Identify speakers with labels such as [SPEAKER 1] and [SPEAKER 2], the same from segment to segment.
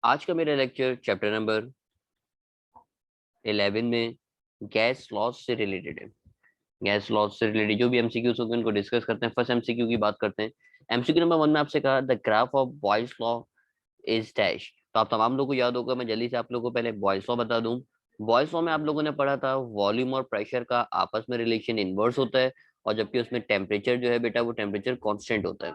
[SPEAKER 1] आज का मेरा लेक्चर चैप्टर नंबर 11 में गैस लॉस से रिलेटेड है। गैस लॉस से रिलेटेड जो भी एमसीक्यूज होंगे उनको डिस्कस करते हैं। फर्स्ट एमसीक्यू की बात करते हैं। एमसीक्यू नंबर 1 में आपसे कहा the graph of Boyle's law is dash. तो आप तमाम लोगों को याद होगा, मैं जल्दी से आप लोगों को पहले बॉयल्स लॉ बता दूं। बॉयल्स लॉ में आप लोगों ने पढ़ा था वॉल्यूम और प्रेशर का आपस में रिलेशन इनवर्स होता है, और जबकि उसमें टेम्परेचर जो है बेटा वो टेम्परेचर कांस्टेंट होता है।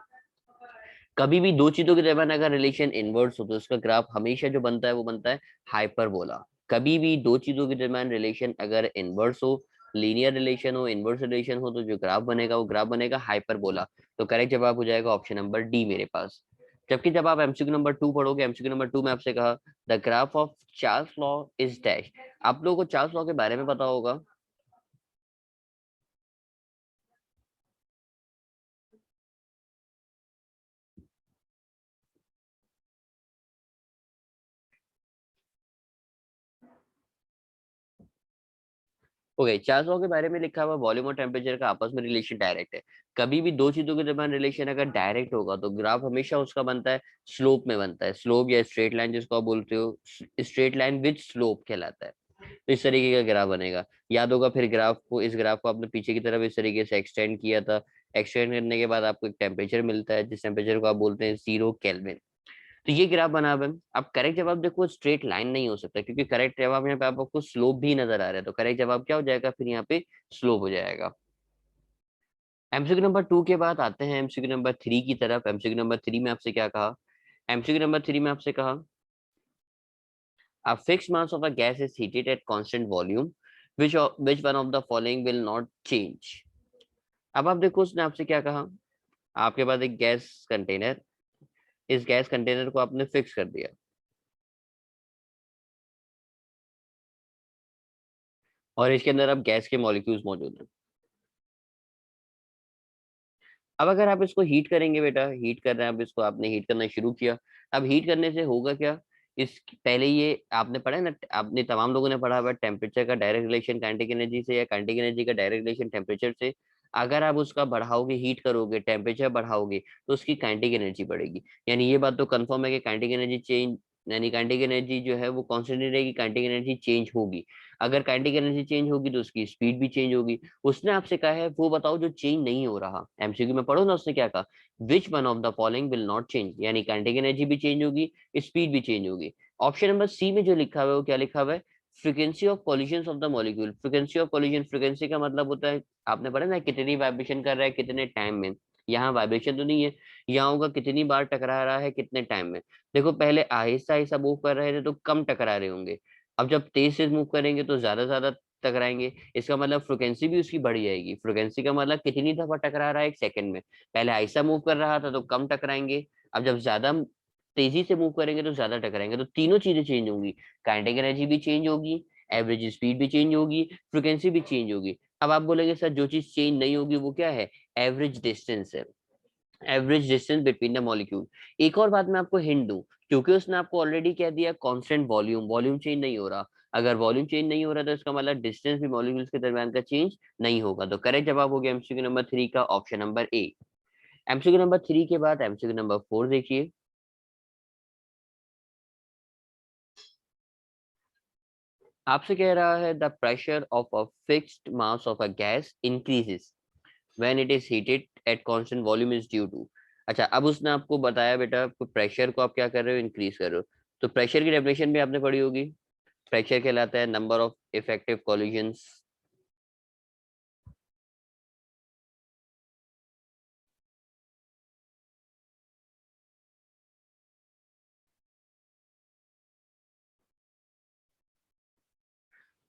[SPEAKER 1] कभी भी दो चीजों के दरमियान अगर रिलेशन इनवर्स हो तो उसका ग्राफ हमेशा जो बनता है वो बनता है हाइपरबोला। कभी भी दो चीजों के दरमियान रिलेशन अगर इनवर्स हो, लीनियर रिलेशन हो, इनवर्स रिलेशन हो, तो जो ग्राफ बनेगा वो ग्राफ बनेगा हाइपरबोला। तो करेक्ट जवाब हो जाएगा ऑप्शन नंबर डी मेरे पास। जबकि जब आप एमसीक्यू नंबर 2 पढ़ोगे, एमसीक्यू नंबर 2 में आपसे कहा the graph of Charles law is dash. आप लोगों को चार्ल्स लॉ के बारे में पता होगा। ओके, चार्ल्स लॉ के बारे में लिखा हुआ वॉल्यूम और टेम्परेचर का आपस में रिलेशन डायरेक्ट है। कभी भी दो चीजों के दरमियान रिलेशन अगर डायरेक्ट होगा तो ग्राफ हमेशा उसका बनता है स्लोप में बनता है। स्लोप या स्ट्रेट लाइन जिसको आप बोलते हो, स्ट्रेट लाइन विद स्लोप कहलाता है। तो इस तरीके का ग्राफ बनेगा। याद होगा फिर ग्राफ को, इस ग्राफ को आपने पीछे की तरफ इस तरीके से एक्सटेंड किया था। एक्सटेंड करने के बाद आपको एक टेम्परेचर मिलता है जिस टेम्परेचर को आप बोलते हैं 0 केल्विन। तो ये ग्राफ बना हुआ है। अब करेक्ट जवाब देखो स्ट्रेट लाइन नहीं हो सकता, क्योंकि करेक्ट जवाब यहाँ पे आपको स्लोप भी नजर आ रहा है। तो करेक्ट जवाब क्या हो जाएगा फिर यहाँ पे स्लोप हो जाएगा। एमसीक्यू नंबर 2 के बाद आते हैं एमसीक्यू नंबर 3 की तरफ। एमसीक्यू नंबर 3 में आपसे क्या कहा। एमसीक्यू नंबर 3 में आपसे कहा a fixed mass of a gas is heated at constant volume, which one of the following will not change। अब आप देखो उसने आपसे क्या कहा। आपके पास एक गैस कंटेनर, इस गैस कंटेनर को आपने फिक्स कर दिया, और इसके अंदर अब गैस के मॉलिक्यूल्स मौजूद हैं। अब अगर आप इसको हीट करेंगे बेटा, हीट कर रहे हैं, अब इसको आपने हीट करना शुरू किया। अब हीट करने से होगा क्या। इस पहले ये आपने पढ़ा है ना, आपने तमाम लोगों ने पढ़ा हुआ टेम्परेचर का डायरेक्ट रिलेशन काइनेटिक एनर्जी से, या काइनेटिक एनर्जी का डायरेक्ट रिलेशन टेम्परेचर से। अगर आप उसका बढ़ाओगे, हीट करोगे, टेम्परेचर बढ़ाओगे, तो उसकी काइनेटिक एनर्जी बढ़ेगी। यानी ये बात तो कंफर्म है कि काइनेटिक एनर्जी चेंज, यानी काइनेटिक एनर्जी जो है वो कांस्टेंट रहेगी, काइनेटिक एनर्जी चेंज होगी। अगर काइनेटिक एनर्जी चेंज होगी तो उसकी स्पीड भी चेंज होगी। उसने आपसे कहा है वो बताओ जो चेंज नहीं हो रहा। एमसीक्यू में पढ़ो ना, उसने क्या कहा, which one of the following will not change. यानी काइनेटिक एनर्जी भी चेंज होगी, स्पीड भी चेंज होगी। ऑप्शन नंबर सी में जो लिखा हुआ है वो क्या लिखा हुआ है, frequency of collision of the molecule. Frequency of collision, frequency का मतलब होता है, आपने पढ़ा ना कितनी वाइब्रेशन कर रहा है कितने टाइम में। यहाँ वाइब्रेशन तो नहीं है, यहाँ होगा कितनी बार टकरा रहा है कितने टाइम में। देखो पहले आहिस्ता आहिस्ता मूव कर रहे थे तो कम टकरा रहे होंगे, अब जब तेज से मूव करेंगे तो ज्यादा ज्यादा टकराएंगे। इसका मतलब फ्रिक्वेंसी भी उसकी बढ़ जाएगी। फ्रिक्वेंसी का मतलब कितनी दफा टकरा रहा है एक सेकंड में। पहले आहिस्ता मूव कर रहा था तो कम टकराएंगे, अब जब ज्यादा तेजी से मूव करेंगे तो ज्यादा टकराएंगे। तो तीनों चीजें चेंज होंगी, काइनेटिक एनर्जी भी चेंज होगी, एवरेज स्पीड भी चेंज होगी, फ्रिक्वेंसी भी चेंज होगी। अब आप बोलेंगे सर जो चीज चेंज नहीं होगी वो क्या है, एवरेज डिस्टेंस है, average distance between the molecule. एक और बात मैं आपको हिंट दूं, क्योंकि उसने आपको ऑलरेडी कह दिया कांस्टेंट वॉल्यूम, वॉल्यूम चेंज नहीं हो रहा। अगर वॉल्यूम चेंज नहीं हो रहा तो इसका मतलब डिस्टेंस भी मॉलिक्यूल्स के दरमियान का चेंज नहीं होगा। तो करेक्ट जवाब हो गया एमसीक्यू नंबर 3 का ऑप्शन नंबर ए। एमसीक्यू नंबर 3 के बाद एमसीक्यू नंबर 4 देखिए। आपसे कह रहा है the pressure of a fixed mass of a gas increases when it is heated at constant volume is due to. अच्छा, अब उसने आपको बताया बेटा प्रेशर को आप क्या कर रहे हो, इंक्रीज कर रहे हो। तो प्रेशर की डेफिनेशन भी आपने पढ़ी होगी। प्रेशर कहलाता है number of effective collisions.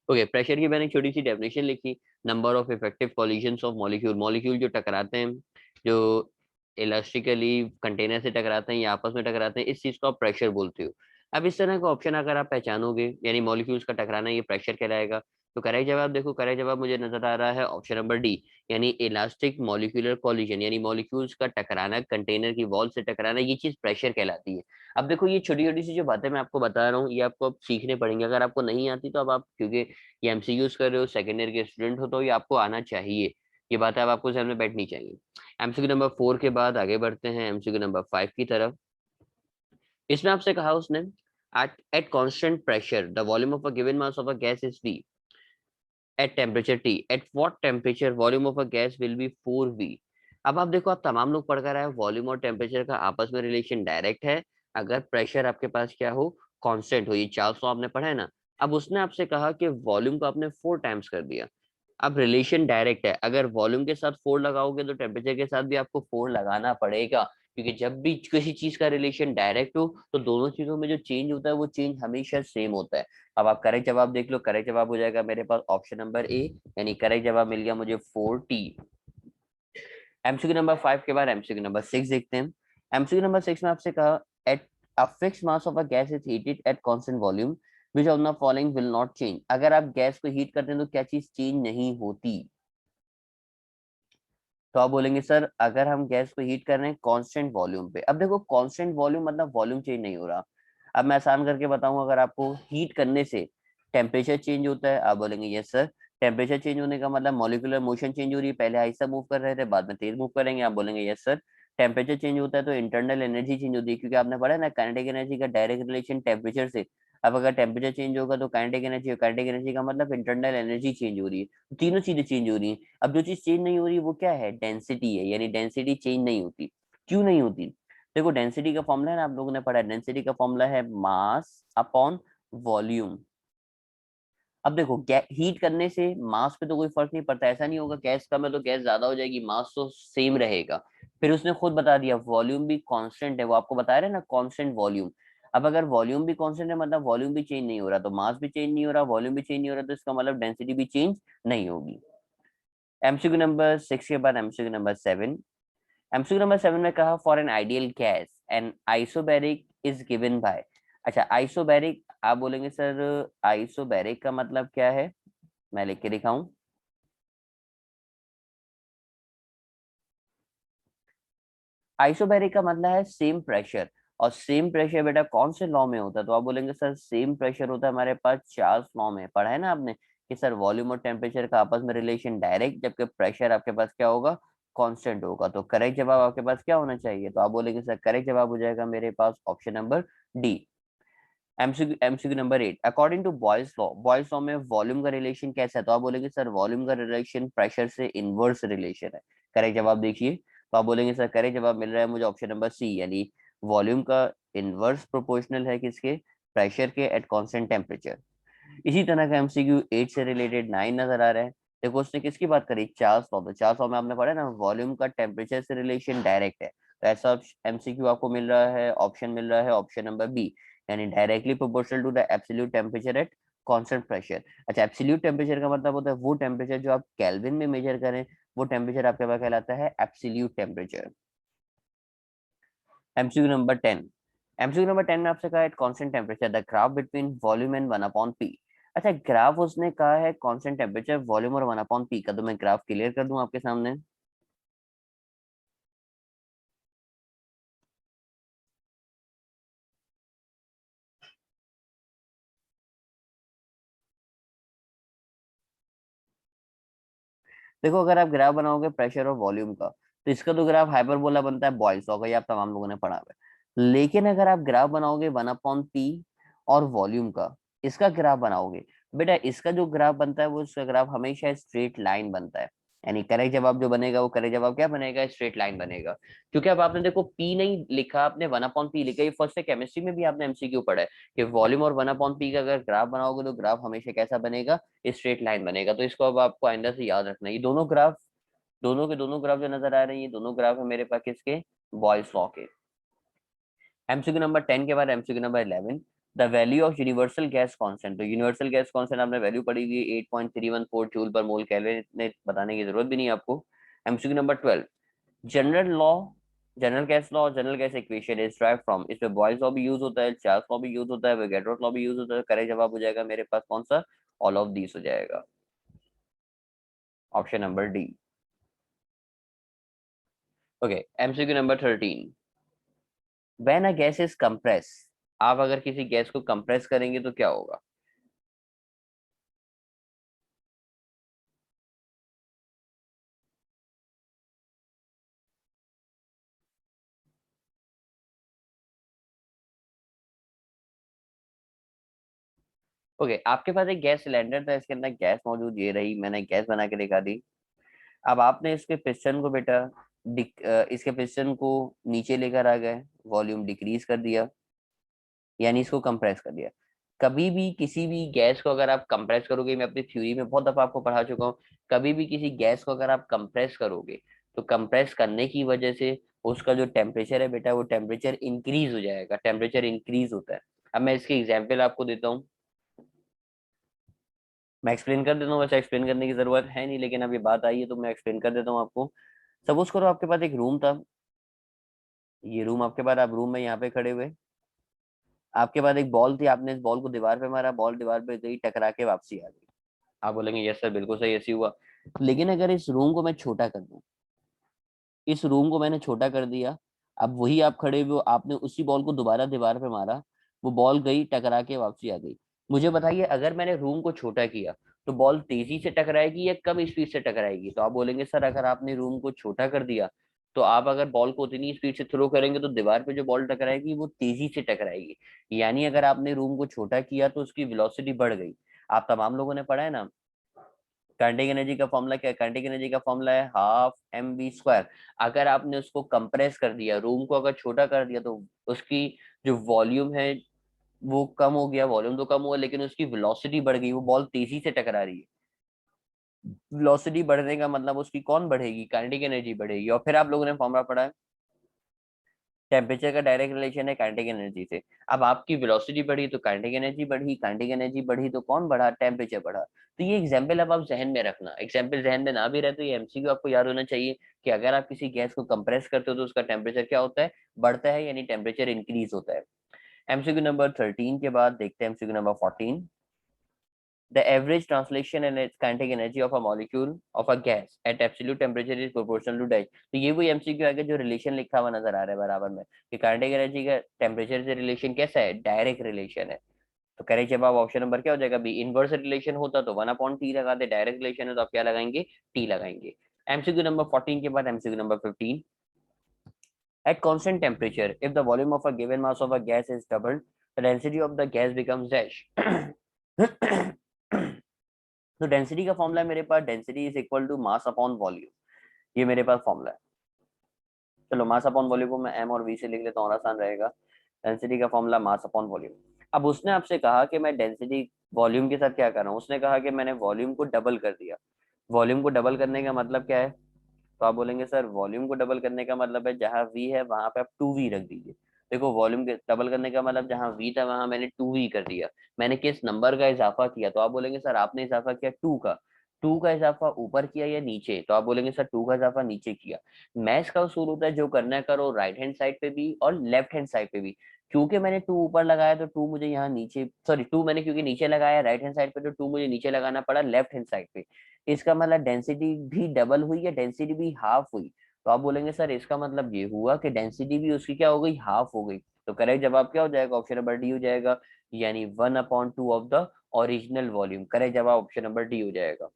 [SPEAKER 1] Okay, pressure की मैंने छोटी सी डेफिनेशन लिखी, number of effective collisions of molecule. Molecule जो टकराते हैं, जो इलास्टिकली कंटेनर से टकराते हैं या आपस में टकराते हैं, इस चीज को आप प्रेशर बोलते हो। अब इस तरह का ऑप्शन अगर आप पहचानोगे, यानी मॉलिक्यूल्स का टकराना, ये प्रेशर कहलाएगा। तो करेक्ट जवाब देखो, करेक्ट जवाब मुझे नजर आ रहा है ऑप्शन नंबर डी, यानी इलास्टिक मॉलिक्यूलर कॉलिजन, यानी मॉलिक्यूल्स का टकराना, कंटेनर की वॉल से टकराना, ये चीज प्रेशर कहलाती है। अब देखो ये छोटी छोटी सी जो बातें मैं आपको बता रहा हूँ ये आपको अब सीखने पड़ेंगे। अगर आपको नहीं आती तो अब आप, क्योंकि ये एमसीक्यूज कर रहे हो, सेकेंड ईयर के स्टूडेंट हो, तो ये आपको आना चाहिए। ये बातें अब आपको सामने बैठनी चाहिए। एमसीक्यू नंबर 4 के बाद आगे बढ़ते हैं एमसीक्यू नंबर 5 की तरफ। इसमें आपसे कहा उसने At constant pressure, the volume of a given mass of a gas is V. At temperature T, at what temperature volume of a gas will be 4V? अब आप देखो, आप तमाम लोग पढ़ कर आए, वॉल्यूम और टेम्परेचर का आपस में रिलेशन डायरेक्ट है अगर प्रेशर आपके पास क्या हो, कांस्टेंट हो। ये 400 आपने पढ़ा है ना। अब उसने आपसे कहा कि वॉल्यूम को आपने 4 टाइम्स कर दिया। अब रिलेशन डायरेक्ट है, अगर वॉल्यूम के साथ 4 लगाओगे तो टेम्परेचर के साथ भी आपको 4 लगाना पड़ेगा, क्योंकि जब भी किसी चीज का रिलेशन डायरेक्ट हो तो दोनों चीजों में जो चेंज होता है वो चेंज हमेशा सेम होता है। अब आप करेक्ट जवाब देख लो, करेक्ट जवाब हो जाएगा मेरे पास ऑप्शन नंबर ए, यानी करेक्ट जवाब मिल गया मुझे 4T। एमसीक्यू नंबर 5 के बाद एमसीक्यू नंबर 6 देखते हैं। एमसीक्यू नंबर 6 में आपसे कहा, at a fixed mass of a gas is heated at constant volume, which of the following will not change. अगर आप गैस को हीट करते हैं तो क्या चीज चेंज नहीं होती? तो आप बोलेंगे सर अगर हम गैस को हीट कर रहे हैं कांस्टेंट वॉल्यूम पे। अब देखो कांस्टेंट वॉल्यूम मतलब वॉल्यूम चेंज नहीं हो रहा। अब मैं आसान करके बताऊं, अगर आपको हीट करने से टेम्परेचर चेंज होता है, आप बोलेंगे यस सर। टेम्परेचर चेंज होने का मतलब मॉलिक्यूलर मोशन चेंज हो रही है, पहले आहिस्ता मूव कर रहे थे बाद में तेज मूव करेंगे, आप बोलेंगे यस सर। टेम्परेचर चेंज होता है तो इंटरनल एनर्जी चेंज होती है, क्योंकि आपने पढ़ा है ना काइनेटिक एनर्जी का डायरेक्ट रिलेशन टेम्परेचर से। अब अगर टेम्परेचर चेंज होगा तो काइनेटिक एनर्जी का मतलब इंटरनल एनर्जी चेंज हो रही है, तो तीनों चीजें चेंज हो रही है। अब जो चीज चेंज नहीं हो रही वो क्या है? डेंसिटी है, यानी डेंसिटी चेंज नहीं होती। क्यों नहीं होती? देखो डेंसिटी का फॉर्मूला है ना, आप लोगों ने पढ़ा है, डेंसिटी का फॉर्मूला है मास अपॉन वॉल्यूम। अब देखो हीट करने से मास पे तो कोई फर्क नहीं पड़ता, ऐसा नहीं होगा गैस कम है तो गैस ज्यादा हो जाएगी, मास तो सेम रहेगा। फिर उसने खुद बता दिया वॉल्यूम भी कांस्टेंट है, वो आपको बता रहे हैं ना कांस्टेंट वॉल्यूम। अब अगर वॉल्यूम भी कांस्टेंट है मतलब वॉल्यूम भी चेंज नहीं हो रहा, तो मास भी चेंज नहीं हो रहा, वॉल्यूम भी चेंज नहीं हो रहा, तो इसका मतलब डेंसिटी भी चेंज नहीं होगी। एमसीक्यू नंबर 6 के बाद एमसीक्यू नंबर 7। एमसीक्यू नंबर 7 में कहा, for an ideal gas an isobaric is given by. अच्छा आइसोबैरिक, आप बोलेंगे सर आइसोबैरिक का मतलब क्या है? मैं लिख के दिखाऊं। आइसोबैरिक का मतलब है सेम प्रेशर। और सेम प्रेशर बेटा कौन से लॉ में होता है? तो आप बोलेंगे सर सेम प्रेशर होता है हमारे पास चार्ल्स लॉ में। पढ़ा है ना आपने कि सर वॉल्यूम और टेम्परेचर का आपस में रिलेशन डायरेक्ट, जबकि प्रेशर आपके पास क्या होगा? कांस्टेंट होगा। तो करेक्ट जवाब आपके पास क्या होना चाहिए? तो आप बोलेंगे सर करेक्ट जवाब हो जाएगा मेरे पास option number D. MCQ number 8, according to Boyle's law में वॉल्यूम का रिलेशन कैसा है? तो आप बोलेंगे सर वॉल्यूम का रिलेशन प्रेशर से इनवर्स रिलेशन है। करेक्ट जवाब देखिए, तो आप बोलेंगे सर करेक्ट जवाब मिल रहा है मुझे ऑप्शन नंबर सी, यानी वॉल्यूम का इनवर्स प्रोपोर्शनल है किसके? प्रेशर के एट कांस्टेंट टेम्परेचर। इसी तरह का एमसीक्यू 8 से रिलेटेड 9 नजर आ रहा है। देखो उसने किसकी बात करी? Charles law. तो चार्ल्स लॉ में आपने पढ़ा ना वॉल्यूम का टेम्परेचर से रिलेशन डायरेक्ट है, तो ऐसा एमसीक्यू आपको मिल रहा है, ऑप्शन मिल रहा है ऑप्शन नंबर बी, यानी directly proportional to the absolute temperature at constant pressure. अच्छा एब्सोल्यूट टेम्परेचर का मतलब होता है वो टेम्परेचर जो आप केल्विन में मेजर करें, वो टेम्परेचर आपके पास कहलाता है absolute temperature. MCQ number 10। MCQ number 10 में आपसे कहा है constant temperature the graph between volume and 1/p। अच्छा ग्राफ उसने कहा है कांस्टेंट टेम्परेचर वॉल्यूम और 1/p का, तो मैं ग्राफ क्लियर कर दूं आपके सामने। देखो अगर आप ग्राफ बनाओगे प्रेशर और वॉल्यूम का, तो इसका तो ग्राफ हाइपरबोला बनता है, बॉयल्स होगा, ये आप तमाम लोगों ने पढ़ा हुआ है। लेकिन अगर आप ग्राफ बनाओगे 1/p और वॉल्यूम का, इसका ग्राफ बनाओगे, बेटा इसका जो ग्राफ बनता है वो इसका ग्राफ हमेशा स्ट्रेट लाइन बनता है। यानी करेक्ट जवाब जो बनेगा वो करेक्ट जवाब क्या बनेगा? स्ट्रेट लाइन बनेगा। क्योंकि अब आपने देखो पी नहीं लिखा, आपने 1/p लिखा। ये फर्स्ट से केमिस्ट्री में भी आपने एमसीक्यू पढ़ा है कि वॉल्यूम और 1/p का अगर ग्राफ बनाओगे तो ग्राफ हमेशा कैसा बनेगा? स्ट्रेट लाइन बनेगा। तो इसको अब आपको आइंदा से याद रखना है। ये दोनों ग्राफ, दोनों के दोनों ग्राफ जो नजर आ रहे हैं, ये दोनों ग्राफ है मेरे पास किसके? बॉयल्स लॉ के। एमसीक्यू नंबर 10 के बाद MCQ number 11, the value of universal gas constant. तो यूनिवर्सल गैस कांस्टेंट आपने वैल्यू पढ़ी हुई है 8.314 जूल पर मोल केल्विन, इतने बताने की जरूरत भी नहीं है आपको। MCQ number 12, general law, general gas law, general gas equation is drive from. इसमें बॉयल्स लॉ भी यूज होता है, चार्ल्स लॉ भी यूज होता है, वोगैट्रो लॉ भी यूज होता है। करेक्ट जवाब हो जाएगा मेरे पास कौन सा? ऑल ऑफ दीस हो जाएगा, option number D. Okay MCQ number 13, when a gas is compress. आप अगर किसी गैस को कंप्रेस करेंगे तो क्या होगा? ओके, आपके पास एक गैस सिलेंडर था, इसके अंदर गैस मौजूद ये रही, मैंने गैस बना के दिखा दी। अब आपने इसके पिस्टन को बेटा इसके पिस्टन को नीचे लेकर आ गए, वॉल्यूम डिक्रीज कर दिया, यानी इसको कंप्रेस कर दिया। कभी भी किसी भी गैस को अगर आप कंप्रेस करोगे, मैं अपनी थ्योरी में बहुत दफा आपको पढ़ा चुका हूँ, कभी भी किसी गैस को अगर आप कंप्रेस करोगे तो कंप्रेस करने की वजह से उसका जो टेम्परेचर है बेटा, वो टेम्परेचर इंक्रीज हो जाएगा, टेम्परेचर इंक्रीज होता है। अब मैं इसकी एग्जाम्पल आपको देता हूँ, मैं एक्सप्लेन कर देता हूँ, वैसे एक्सप्लेन करने की जरूरत है नहीं, लेकिन अभी बात आई है तो मैं एक्सप्लेन कर देता हूँ आपको। सपोज करो आपके पास एक रूम था, ये रूम आपके पास, आप रूम में यहाँ पे खड़े हुए, आपके पास एक बॉल थी, आपने इस बॉल को दीवार पे मारा, बॉल दीवार पे गई, टकरा के वापसी आ गई। आप बोलेंगे यस सर बिल्कुल सही, ऐसी हुआ। लेकिन अगर इस रूम को मैं छोटा कर दूं, इस रूम को मैंने छोटा कर दिया, अब वही आप खड़े हुए हो, आपने उसी बॉल को दोबारा दीवार पे मारा, वो बॉल गई टकरा के वापसी आ गई। मुझे बताइए, अगर मैंने रूम को छोटा किया तो बॉल तेजी से टकराएगी या कम स्पीड से टकराएगी? तो आप बोलेंगे सर अगर आपने रूम को छोटा कर दिया तो आप अगर बॉल को उतनी स्पीड से थ्रो करेंगे तो दीवार पे जो बॉल टकराएगी वो तेजी से टकराएगी। यानी अगर आपने रूम को छोटा किया तो उसकी वेलोसिटी बढ़ गई। आप तमाम लोगों ने पढ़ा है ना, काइनेटिक एनर्जी का फॉर्मूला क्या है? काइनेटिक एनर्जी का फॉर्मूला है हाफ एम वी स्क्वायर। अगर आपने उसको कंप्रेस कर दिया, रूम को अगर छोटा कर दिया, तो उसकी जो वॉल्यूम है वो कम हो गया, वॉल्यूम तो कम हुआ लेकिन उसकी वेलोसिटी बढ़ गई, वो बॉल तेजी से टकरा रही है। वेलोसिटी बढ़ने का मतलब उसकी कौन बढ़ेगी? काइनेटिक एनर्जी बढ़ेगी। और फिर आप लोगों ने फॉर्मूला पढ़ा है, टेम्परेचर का डायरेक्ट रिलेशन है काइनेटिक एनर्जी से। अब आपकी वेलोसिटी बढ़ी तो काइनेटिक एनर्जी बढ़ी, काइनेटिक एनर्जी बढ़ी तो कौन बढ़ा? टेम्परेचर बढ़ा। तो ये एग्जाम्पल अब आप जहन में रखना, एग्जाम्पल जहन में ना भी रहे तो ये एमसीक्यू आपको याद होना चाहिए कि अगर आप किसी गैस को कंप्रेस करते हो तो उसका टेम्परेचर क्या होता है? बढ़ता है, यानी टेम्परेचर इंक्रीज होता है। एमसीक्यू नंबर 13 के बाद देखते हैं MCQ number 14। The average translation and its kinetic energy of a molecule of a gas at absolute temperature is proportional to dash। तो ये वही एमसीक्यू आगे जो रिलेशन लिखा हुआ नजर आ रहा है बराबर में, कि काइनेटिक एनर्जी का टेम्परेचर से रिलेशन कैसा है? डायरेक्ट रिलेशन है। तो करेक्ट जवाब ऑप्शन नंबर क्या हो जाएगा? बी। इनवर्स रिलेशन होता तो 1/T लगाते, डायरेक्ट रिलेशन है तो आप क्या लगाएंगे? टी लगाएंगे। एमसीक्यू नंबर 14 के बाद MCQ number 15। At constant temperature, if the volume of a given mass of a gas is doubled, the density of the gas becomes dash। तो डेंसिटी का फॉर्मूला है मेरे पास, density is equal to mass upon volume, ये मेरे पास formula है। चलो मास upon volume को मैं एम और वी से लिख लेता हूँ, और आसान रहेगा। डेंसिटी का फॉर्मूला मास अपॉन वॉल्यूम। अब उसने आपसे कहा कि मैं डेंसिटी वॉल्यूम के साथ क्या कर रहा हूँ, उसने कहा कि मैंने वॉल्यूम को डबल कर दिया। वॉल्यूम को डबल करने का मतलब क्या है? तो आप बोलेंगे सर वॉल्यूम को डबल करने का मतलब है जहां वी है वहां पे आप 2v रख दीजिए। देखो वॉल्यूम के डबल करने का मतलब जहां वी था वहां मैंने 2v कर दिया। मैंने किस नंबर का इजाफा किया? तो आप बोलेंगे सर आपने इजाफा किया 2 का। 2 का इजाफा ऊपर किया या नीचे? तो आप बोलेंगे सर 2 का इजाफा नीचे किया। मैथ्स का उसूल होता है जो करना है करो राइट हैंड साइड पे भी और लेफ्ट हैंड साइड पे भी। क्योंकि मैंने 2 ऊपर लगाया तो 2 मुझे यहाँ नीचे, सॉरी 2 मैंने क्योंकि नीचे लगाया राइट हैंड साइड पे, तो 2 मुझे नीचे लगाना पड़ा लेफ्ट हैंड साइड पे। इसका मतलब डेंसिटी भी डबल हुई या डेंसिटी भी हाफ हुई? तो आप बोलेंगे सर इसका मतलब ये हुआ कि डेंसिटी भी उसकी क्या हो गई? हाफ हो गई। तो करेक्ट जवाब क्या हो जाएगा? ऑप्शन नंबर डी हो जाएगा, यानी 1/2 of the original volume. Correct जवाब ऑप्शन नंबर डी हो जाएगा।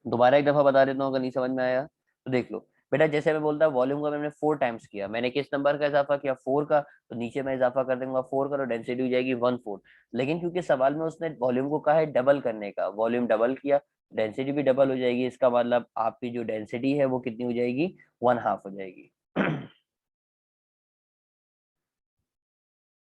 [SPEAKER 1] दोबारा एक दफा बता देता हूँ अगर नहीं समझ में आया तो देख लो। बेटा जैसे मैं बोलता वॉल्यूम का मैंने 4 टाइम्स किया, मैंने किस नंबर का इजाफा किया? 4 का। तो नीचे मैं इजाफा कर दूंगा 4 का, तो डेंसिटी हो जाएगी 1/4। लेकिन क्योंकि सवाल में उसने वॉल्यूम को कहा है डबल करने का, वॉल्यूम डबल किया, डेंसिटी भी डबल हो जाएगी, इसका मतलब आपकी जो डेंसिटी है वो कितनी हो जाएगी? 1/2 हो जाएगी।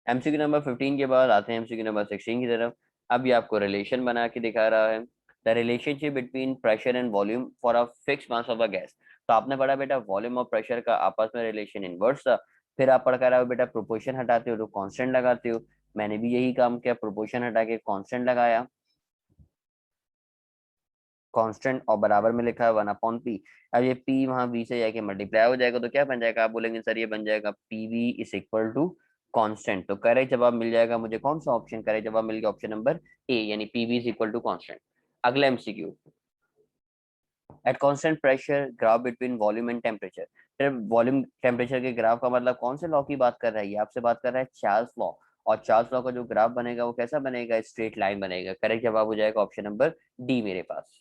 [SPEAKER 1] एमसीक्यू नंबर 15 के बाद आते हैं एमसीक्यू नंबर 16 की तरफ। अब ये आपको रिलेशन बना के दिखा रहा है, the relationship between pressure and volume for a fix mass of a gas. तो आपने पढ़ा बेटा वॉल्यूम और प्रेशर का आपस में रिलेशन इनवर्स था। फिर आप पढ़ कर रहे हो बेटा प्रोपोर्शन हटाते हो तो कांस्टेंट लगाते हो। मैंने भी यही काम किया, प्रोपोर्शन हटा के कांस्टेंट लगाया, कांस्टेंट और बराबर में लिखा है 1/P। अब ये P वहां V से जाके मल्टीप्लाई हो जाएगा तो क्या बन जाएगा? आप बोलेंगे सर ये बन जाएगा PV is equal to constant. तो करेक्ट जवाब मिल जाएगा मुझे कौन सा ऑप्शन? करेक्ट जवाब मिल गया ऑप्शन नंबर ए, यानी PV is equal to constant. अगला MCQ, at constant pressure graph between volume and temperature. फिर वॉल्यूम टेम्परेचर के ग्राफ का मतलब कौन से लॉ की बात कर रहा है? ये आपसे बात कर रहा है चार्ल्स लॉ। और चार्ल्स लॉ का जो ग्राफ बनेगा वो कैसा बनेगा? स्ट्रेट लाइन बनेगा। करेक्ट जवाब हो जाएगा ऑप्शन नंबर डी मेरे पास।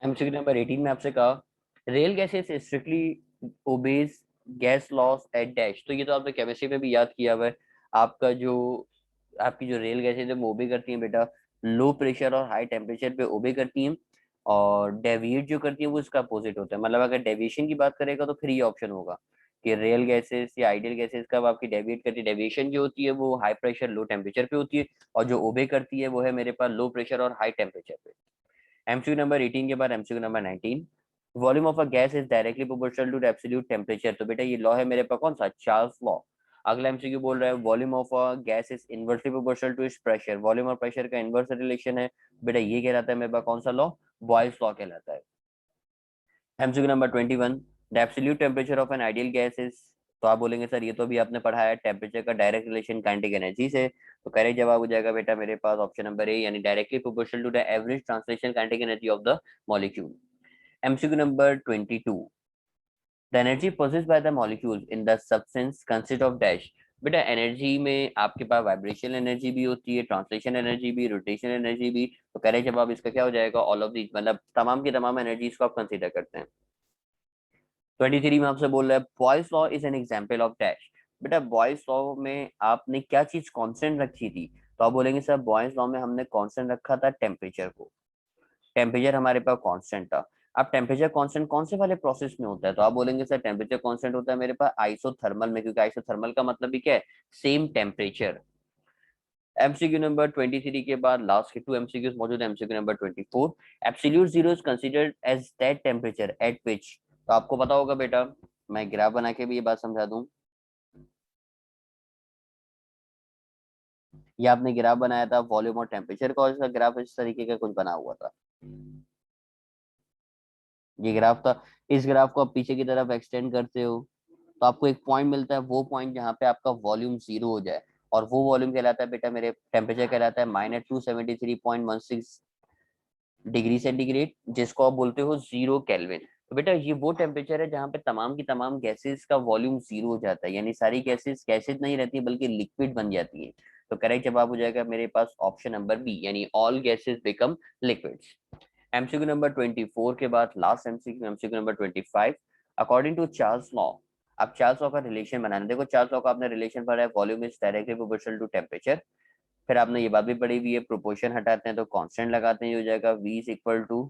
[SPEAKER 1] एमसीक्यू नंबर 18 में आपसे कहा, real gases strictly obeys gas laws at dash, तो ये तो आपने केमिस्ट्री में भी याद किया हुआ है। आपका जो आपकी जो रेल गैसेज है वो ओबे करती हैं बेटा लो प्रेशर और हाई टेम्परेचर पे ओबे करती हैं, और डेविएट जो करती है वो इसका अपोजिट होता है। मतलब अगर डेविएशन की बात करेगा तो फिर ये ऑप्शन होगा कि रेल गैसेस या आइडियल गैसेस कब आपकी डेविएट करती है, डेविएशन जो होती है वो हाई प्रेशर लो टेम्परेचर पे होती है, और जो ओबे करती है वो है मेरे पास लो प्रेशर और हाई टेम्परेचर पे। एमसीक्यू नंबर 18 के बाद MCQ number 19, volume of a gas is directly proportional to absolute temperature. तो बेटा ये लॉ है मेरे पास कौन सा, चार्ल्स लॉ। अगला एमसीक्यू बोल रहा है volume of a gas is inversely proportional to its pressure, volume और प्रेशर का इनवर्स रिलेशन है। बेटा ये कहलाता है मेरे पास कौन सा लॉ, बॉयल्स लॉ कहलाता है। MCQ number 21, the absolute temperature of N ideal gas is, तो आप बोलेंगे सर ये तो भी आपने पढ़ा है, टेम्परेचर का डायरेक्ट रिलेशन काइनेटिक एनर्जी से। तो करेक्ट जवाब हो जाएगा बेटा मेरे पास ऑप्शन नंबर ए, यानी directly proportional to the average translation kinetic energy of the molecule. MCQ number 22. The energy possessed by the molecules in the substance consists of dash। बेटा एनर्जी में आपके पास वाइब्रेशन एनर्जी भी होती है, translation energy भी, rotation energy भी। तो कह रहे जवाब इसका क्या हो जाएगा, ऑल ऑफ दीज, मतलब तमाम की तमाम एनर्जीज को आप कंसीडर करते हैं। 23 में आपसे बोल रहा है Boyle's law is an example of dash. बेटा बॉयल्स लॉ में आपने क्या चीज कांस्टेंट रखी थी, तो आप बोलेंगे सर बॉयल्स लॉ में हमने कांस्टेंट रखा था टेम्परेचर को, टेम्परेचर हमारे पास कांस्टेंट था। अब टेम्परेचर कांस्टेंट कौन से वाले प्रोसेस में होता है, तो आप बोलेंगे सर टेम्परेचर कांस्टेंट होता है मेरे पास आइसोथर्मल में, क्योंकि आइसोथर्मल का मतलब भी क्या है, सेम टेम्परेचर। एमसीक्यू नंबर 23 के बाद लास्ट के टू एमसीक्यूज मौजूद है। MCQ number 24, absolute zero is considered as that temperature at which, तो आपको पता होगा बेटा, मैं ग्राफ बना के भी ये बात समझा दूं। ये आपने ग्राफ बनाया था वॉल्यूम और टेम्परेचर का, और इसका ग्राफ इस तरीके का कुछ बना हुआ था, ये ग्राफ था। इस ग्राफ को आप पीछे की तरफ एक्सटेंड करते हो तो आपको एक पॉइंट मिलता है, वो पॉइंट जहाँ पे आपका वॉल्यूम जीरो हो जाए, और वो वॉल्यूम कहलाता है बेटा मेरे, टेम्परेचर कहलाता है -273.16 डिग्री सेंटीग्रेड, जिसको आप बोलते हो जीरो केल्विन। तो बेटा ये वो टेम्परेचर है जहाँ पे तमाम की तमाम गैसेस का वॉल्यूम जीरो हो जाता है, यानी सारी गैसेस गैसेस नहीं रहती बल्कि लिक्विड बन जाती है। तो करेक्ट जवाब हो जाएगा मेरे पास ऑप्शन नंबर बी, यानी all gases become liquids. MCQ number 24 के बाद last MCQ, MCQ number 25, according to Charles law. अब चार्ल्स लॉ का रिलेशन बनाना, देखो चार्ल्स लॉ का आपने रिलेशन पढ़ा है, volume is directly proportional to temperature. फिर आपने ये बात भी पढ़ी हुई है, प्रोपोर्शन हटाते हैं तो कांस्टेंट लगाते हैं, ये हो जाएगा v is equal to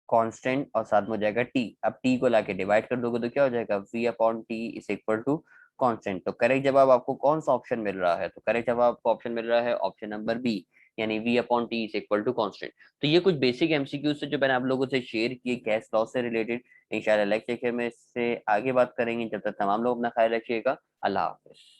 [SPEAKER 1] constant और साथ में हो जाएगा t। अब t को लाके डिवाइड कर दोगे तो क्या हो जाएगा, v upon T is equal to constant. तो करेक्ट जवाब आपको कौन सा ऑप्शन मिल रहा है, तो करेक्ट जवाब आपको ऑप्शन मिल रहा है ऑप्शन नंबर बी, यानी v upon T is equal to constant. तो ये कुछ बेसिक एमसीक्यू से जो मैंने आप लोगों से शेयर किए गैस लॉ से रिलेटेड। इंशाल्लाह नेक्स्ट लेक्चर में इससे आगे बात करेंगे, जब तक तमाम लोग अपना ख्याल रखिएगा। अल्लाह हाफिज।